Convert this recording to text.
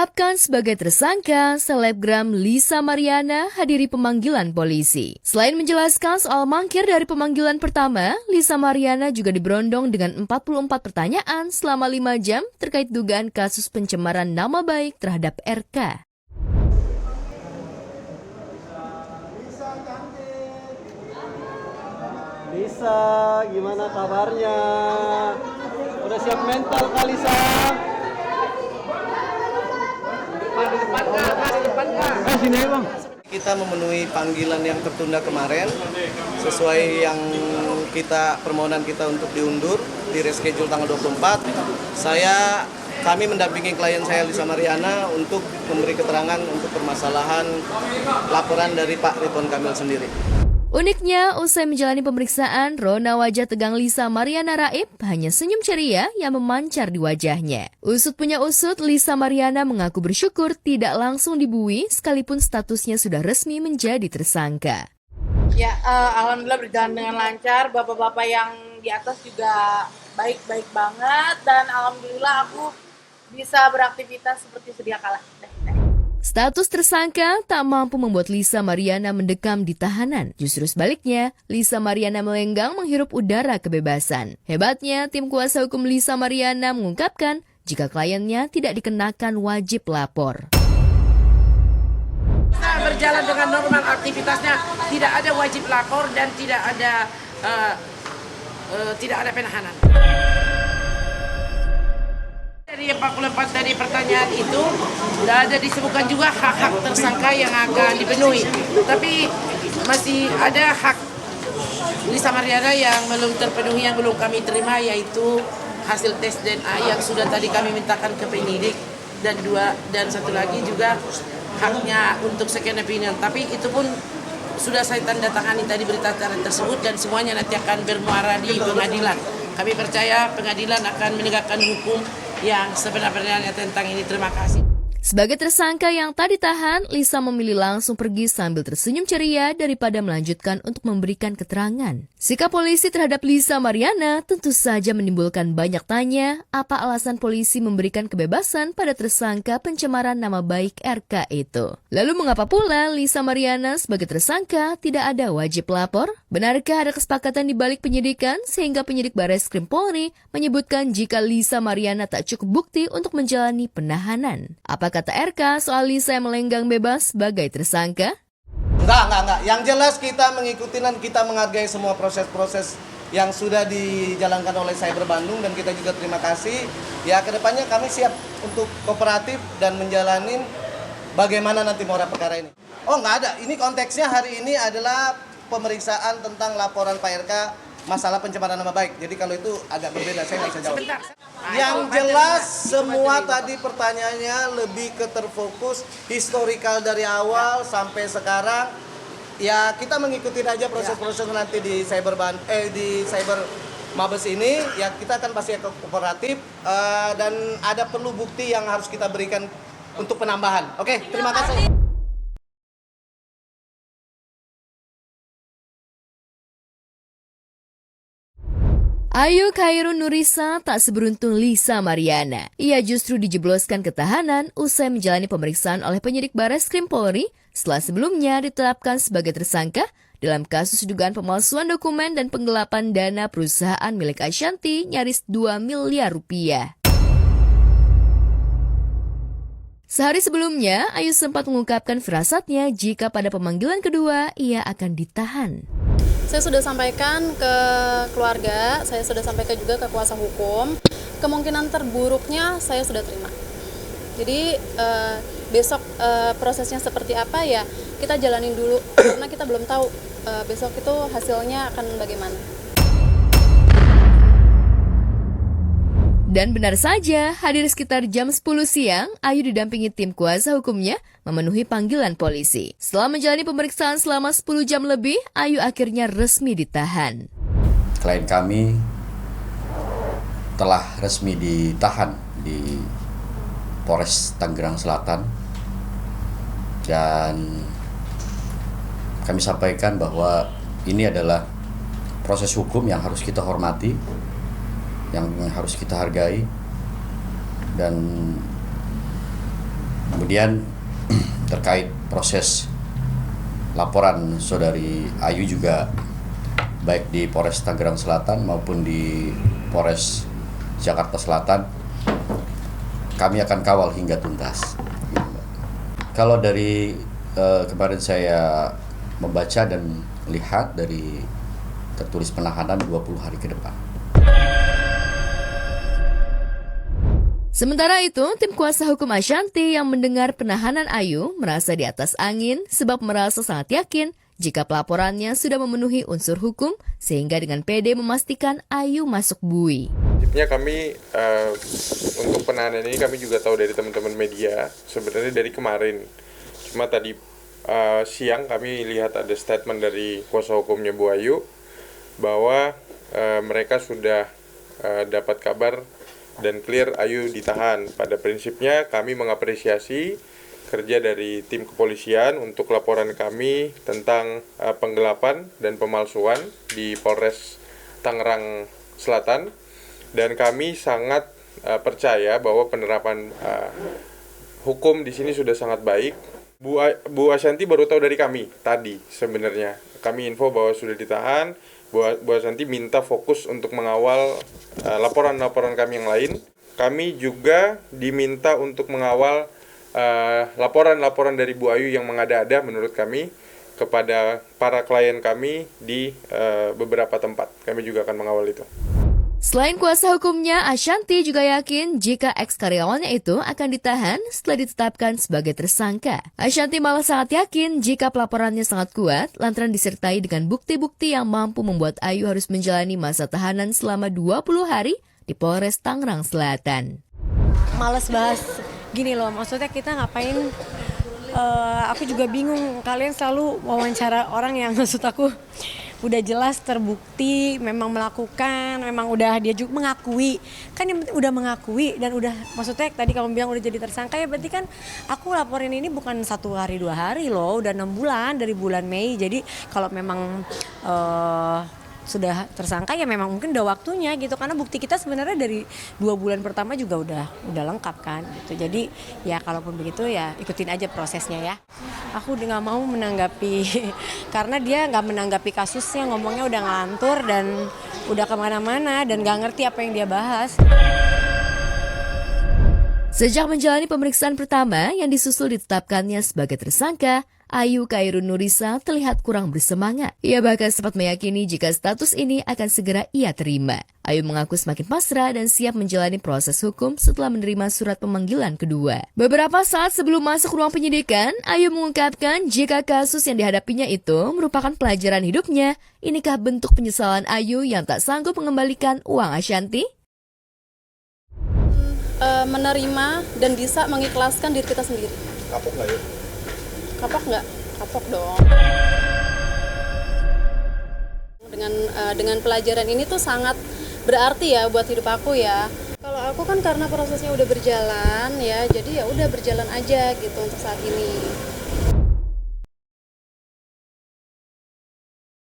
Ditetapkan sebagai tersangka, selebgram Lisa Mariana hadiri pemanggilan polisi. Selain menjelaskan soal mangkir dari pemanggilan pertama, Lisa Mariana juga diberondong dengan 44 pertanyaan selama 5 jam terkait dugaan kasus pencemaran nama baik terhadap RK. Lisa, gimana kabarnya? Udah siap mental kali, Lisa? Sini bang. Kita memenuhi panggilan yang tertunda kemarin sesuai yang permohonan kita untuk diundur di reschedule tanggal 24. Kami mendampingi klien saya Lisa Mariana untuk memberi keterangan untuk permasalahan laporan dari Pak Ridwan Kamil sendiri. Uniknya, usai menjalani pemeriksaan, rona wajah tegang Lisa Mariana Raib hanya senyum ceria yang memancar di wajahnya. Usut punya usut, Lisa Mariana mengaku bersyukur tidak langsung dibui sekalipun statusnya sudah resmi menjadi tersangka. Ya, alhamdulillah berjalan dengan lancar. Bapak-bapak yang di atas juga baik-baik banget dan alhamdulillah aku bisa beraktivitas seperti sedia kala. Status tersangka tak mampu membuat Lisa Mariana mendekam di tahanan. Justru sebaliknya, Lisa Mariana melenggang menghirup udara kebebasan. Hebatnya, tim kuasa hukum Lisa Mariana mengungkapkan jika kliennya tidak dikenakan wajib lapor. Kita berjalan dengan normal aktivitasnya, tidak ada wajib lapor dan tidak ada penahanan. Dari 44 dari pertanyaan itu, tidak ada disebutkan juga hak-hak tersangka yang akan dipenuhi. Tapi masih ada hak Lisa Mariana yang belum terpenuhi, yang belum kami terima, yaitu hasil tes DNA yang sudah tadi kami mintakan ke penyidik, dan satu lagi juga haknya untuk second opinion. Tapi itu pun sudah saya tanda tangani tadi berita acara tersebut dan semuanya nanti akan bermuara di pengadilan. Kami percaya pengadilan akan menegakkan hukum yang sebenarnya tentang ini. Terima kasih. Sebagai tersangka yang tak ditahan, Lisa memilih langsung pergi sambil tersenyum ceria daripada melanjutkan untuk memberikan keterangan. Sikap polisi terhadap Lisa Mariana tentu saja menimbulkan banyak tanya apa alasan polisi memberikan kebebasan pada tersangka pencemaran nama baik RK itu. Lalu mengapa pula Lisa Mariana sebagai tersangka tidak ada wajib lapor? Benarkah ada kesepakatan di balik penyidikan sehingga penyidik Bareskrim Polri menyebutkan jika Lisa Mariana tak cukup bukti untuk menjalani penahanan? Apa kata RK soal Lisa yang melenggang bebas sebagai tersangka? Enggak. Yang jelas kita mengikuti dan kita menghargai semua proses-proses yang sudah dijalankan oleh Cyber Bandung dan kita juga terima kasih. Ya, kedepannya kami siap untuk kooperatif dan menjalani bagaimana nanti muara perkara ini. Oh, enggak ada. Ini konteksnya hari ini adalah pemeriksaan tentang laporan Pak RK masalah pencemaran nama baik. Jadi kalau itu agak berbeda, saya nggak bisa jawab. Yang jelas semua tadi pertanyaannya lebih ke terfokus historikal dari awal sampai sekarang. Ya kita mengikuti aja proses-proses nanti di Cyber Mabes ini. Ya kita akan pasti kooperatif dan ada perlu bukti yang harus kita berikan untuk penambahan. Oke, terima kasih. Ayu Khairun Nurisa tak seberuntung Lisa Mariana. Ia justru dijebloskan ke tahanan usai menjalani pemeriksaan oleh penyidik Bareskrim Polri setelah sebelumnya ditetapkan sebagai tersangka dalam kasus dugaan pemalsuan dokumen dan penggelapan dana perusahaan milik Ashanti nyaris 2 miliar rupiah. Sehari sebelumnya, Ayu sempat mengungkapkan firasatnya jika pada pemanggilan kedua ia akan ditahan. Saya sudah sampaikan ke keluarga, saya sudah sampaikan juga ke kuasa hukum. Kemungkinan terburuknya saya sudah terima. Jadi besok prosesnya seperti apa ya kita jalanin dulu karena kita belum tahu besok itu hasilnya akan bagaimana. Dan benar saja, hadir sekitar jam 10 siang, Ayu didampingi tim kuasa hukumnya memenuhi panggilan polisi. Setelah menjalani pemeriksaan selama 10 jam lebih, Ayu akhirnya resmi ditahan. Klien kami telah resmi ditahan di Polres Tangerang Selatan dan kami sampaikan bahwa ini adalah proses hukum yang harus kita hormati, yang harus kita hargai, dan Kemudian terkait proses laporan saudari Ayu juga baik di Polres Tangerang Selatan maupun di Polres Jakarta Selatan kami akan kawal hingga tuntas. Kalau dari kemarin saya membaca dan melihat dari tertulis penahanan 20 hari ke depan. Sementara itu, tim kuasa hukum Ashanti yang mendengar penahanan Ayu merasa di atas angin sebab merasa sangat yakin jika pelaporannya sudah memenuhi unsur hukum sehingga dengan pede memastikan Ayu masuk bui. Prinsipnya kami untuk penahanan ini kami juga tahu dari teman-teman media sebenarnya dari kemarin. Cuma tadi siang kami lihat ada statement dari kuasa hukumnya Bu Ayu bahwa mereka sudah dapat kabar dan clear Ayu ditahan. Pada prinsipnya kami mengapresiasi kerja dari tim kepolisian untuk laporan kami tentang penggelapan dan pemalsuan di Polres Tangerang Selatan, dan kami sangat percaya bahwa penerapan hukum di sini sudah sangat baik. Bu Ashanti baru tahu dari kami tadi sebenarnya. Kami info bahwa sudah ditahan. Bu Ashanti minta fokus untuk mengawal laporan-laporan kami yang lain. Kami juga diminta untuk mengawal laporan-laporan dari Bu Ayu yang mengada-ada menurut kami kepada para klien kami di beberapa tempat. Kami juga akan mengawal itu. Selain kuasa hukumnya, Ashanti juga yakin jika ex-karyawannya itu akan ditahan setelah ditetapkan sebagai tersangka. Ashanti malah sangat yakin jika pelaporannya sangat kuat lantaran disertai dengan bukti-bukti yang mampu membuat Ayu harus menjalani masa tahanan selama 20 hari di Polres Tangerang Selatan. Males bahas gini loh, maksudnya kita ngapain, aku juga bingung, kalian selalu wawancara orang yang maksud aku udah jelas terbukti memang melakukan, memang udah dia juga mengakui, kan yang penting udah mengakui dan udah, maksudnya tadi kamu bilang udah jadi tersangka, ya berarti kan aku laporin ini bukan 1 hari 2 hari loh, udah 6 bulan dari bulan Mei. Jadi kalau memang sudah tersangka ya memang mungkin udah waktunya gitu, karena bukti kita sebenarnya dari 2 bulan pertama juga udah lengkap kan gitu. Jadi ya kalaupun begitu ya ikutin aja prosesnya ya. Aku udah nggak mau menanggapi karena dia nggak menanggapi kasusnya, ngomongnya udah ngelantur dan udah kemana-mana dan nggak ngerti apa yang dia bahas. Sejak menjalani pemeriksaan pertama yang disusul ditetapkannya sebagai tersangka, Ayu Khairun Nurisa terlihat kurang bersemangat. Ia bahkan sempat meyakini jika status ini akan segera ia terima. Ayu mengaku semakin pasrah dan siap menjalani proses hukum setelah menerima surat pemanggilan kedua. Beberapa saat sebelum masuk ruang penyidikan, Ayu mengungkapkan jika kasus yang dihadapinya itu merupakan pelajaran hidupnya. Inikah bentuk penyesalan Ayu yang tak sanggup mengembalikan uang Ashanti? Menerima dan bisa mengikhlaskan diri kita sendiri. Kapok nggak ya? Kapok nggak? Kapok dong. Dengan pelajaran ini tuh sangat berarti ya buat hidup aku ya. Kalau aku kan karena prosesnya udah berjalan ya, jadi ya udah berjalan aja gitu untuk saat ini.